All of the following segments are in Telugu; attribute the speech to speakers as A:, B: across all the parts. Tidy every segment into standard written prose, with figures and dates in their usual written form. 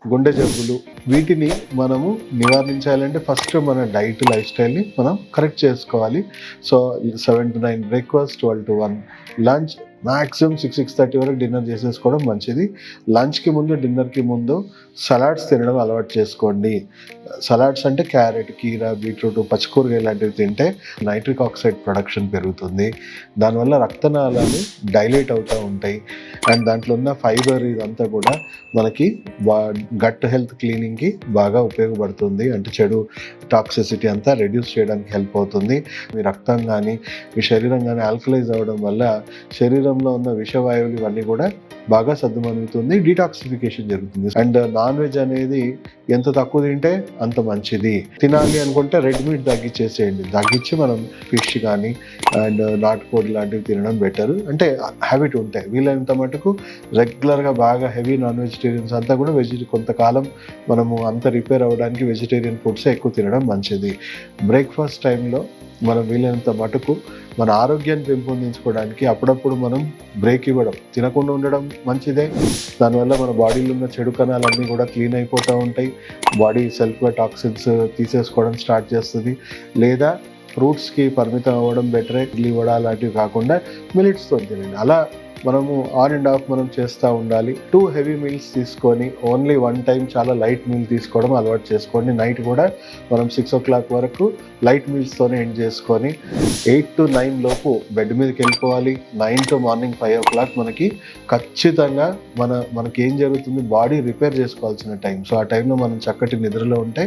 A: గుండె జబ్బులు వీటిని మనము నివారించాలంటే ఫస్ట్ మన డైట్ లైఫ్ స్టైల్ని మనం కరెక్ట్ చేసుకోవాలి. So 7 to 9 breakfast, 12 to 1 lunch, maximum 6-6:30 వరకు డిన్నర్ చేసేసుకోవడం మంచిది. లంచ్కి ముందు డిన్నర్కి ముందు సలాడ్స్ తినడం అలవాటు చేసుకోండి. సలాడ్స్ అంటే క్యారెట్, కీర, బీట్రూట్, పచ్చికూరగాయ లాంటివి తింటే నైట్రిక్ ఆక్సైడ్ ప్రొడక్షన్ పెరుగుతుంది. దానివల్ల రక్తనాళాలు డైలేట్ అవుతూ ఉంటాయి. అండ్ దాంట్లో ఉన్న ఫైబర్ ఇదంతా కూడా మనకి గట్ హెల్త్ క్లీనింగ్కి బాగా ఉపయోగపడుతుంది. అంటే చెడు టాక్సిసిటీ అంతా రెడ్యూస్ చేయడానికి హెల్ప్ అవుతుంది. మీ రక్తం కానీ మీ శరీరం కానీ ఆల్కలైజ్ అవ్వడం వల్ల శరీరంలో ఉన్న విషవాయువులు ఇవన్నీ కూడా బాగా సద్దుమణుగుతుంది, డీటాక్సిఫికేషన్ జరుగుతుంది. అండ్ నాన్ వెజ్ అనేది ఎంత తక్కువ తింటే అంత మంచిది. తినాలి అనుకుంటే రెడ్ మీట్ తగ్గించేసేయండి. తగ్గించి మనం ఫిష్ కానీ అండ్ నాటుకోడి లాంటివి తినడం బెటర్. అంటే హ్యాబిట్ ఉంటాయి. వీలైనంత మటుకు రెగ్యులర్గా బాగా హెవీ నాన్ వెజిటేరియన్స్ అంతా కూడా కొంతకాలం మనము అంత రిపేర్ అవ్వడానికి వెజిటేరియన్ ఫుడ్స్ ఎక్కువ తినడం మంచిది. బ్రేక్ఫాస్ట్ టైంలో మనం వీలైనంత మటుకు మన ఆరోగ్యాన్ని పెంపొందించుకోవడానికి అప్పుడప్పుడు మనం బ్రేక్ ఇవ్వడం, తినకుండా ఉండడం మంచిదే. దానివల్ల మన బాడీలో ఉన్న చెడు కణాలన్నీ కూడా క్లీన్ అయిపోతూ ఉంటాయి. బాడీ సెల్ఫ్గా టాక్సిన్స్ తీసేసుకోవడం స్టార్ట్ చేస్తుంది. లేదా ఫ్రూట్స్కి పరిమితం అవ్వడం బెటరే. ఇడ్లీ, వడ లాంటివి కాకుండా మిల్లెట్స్తో తినండి. అలా మనము ఆన్ అండ్ ఆఫ్ మనం చేస్తూ ఉండాలి. 2 హెవీ మీల్స్ తీసుకొని ఓన్లీ 1 టైం చాలా లైట్ మీల్ తీసుకోవడం అలవాటు చేసుకోండి. నైట్ కూడా మనం 6 o'clock వరకు లైట్ మీల్స్తోనే ఎండ్ చేసుకొని 8 to 9 లోపు బెడ్ మీదకి వెళ్ళిపోవాలి. 9 to మార్నింగ్ 5 o'clock మనకి ఖచ్చితంగా మనకి ఏం జరుగుతుంది, బాడీ రిపేర్ చేసుకోవాల్సిన టైం. సో ఆ టైంలో మనం చక్కటి నిద్రలో ఉంటే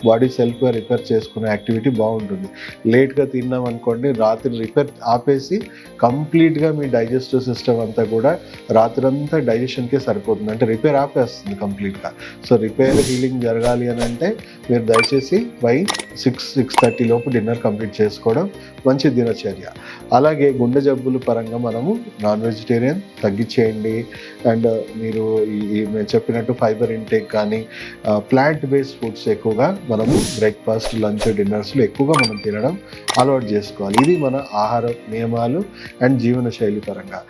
A: బాడీ సెల్ఫ్గా రిపేర్ చేసుకునే యాక్టివిటీ బాగుంటుంది. లేట్గా తిన్నాం అనుకోండి, రాత్రి రిపేర్ ఆపేసి కంప్లీట్గా మీ డైజెస్టివ్ సిస్టమ్ అంతా కూడా రాత్రంతా డైజెషన్కే సరిపోతుంది. అంటే రిపేర్ ఆపేస్తుంది కంప్లీట్గా. సో రిపేర్ హీలింగ్ జరగాలి అని అంటే మీరు దయచేసి బై 6-6:30 లోపు డిన్నర్ కంప్లీట్ చేసుకోవడం మంచి దినచర్య. అలాగే గుండె జబ్బుల పరంగా మనము నాన్ వెజిటేరియన్ తగ్గించేయండి. అండ్ మీరు నేను చెప్పినట్టు ఫైబర్ ఇంటేక్ కానీ ప్లాంట్ బేస్డ్ ఫుడ్స్ ఎక్కువగా మనము బ్రేక్ఫాస్ట్, లంచ్, డిన్నర్స్లో ఎక్కువగా మనం తినడం అలవాటు చేసుకోవాలి. ఇది మన ఆహార నియమాలు అండ్ జీవన శైలి పరంగా.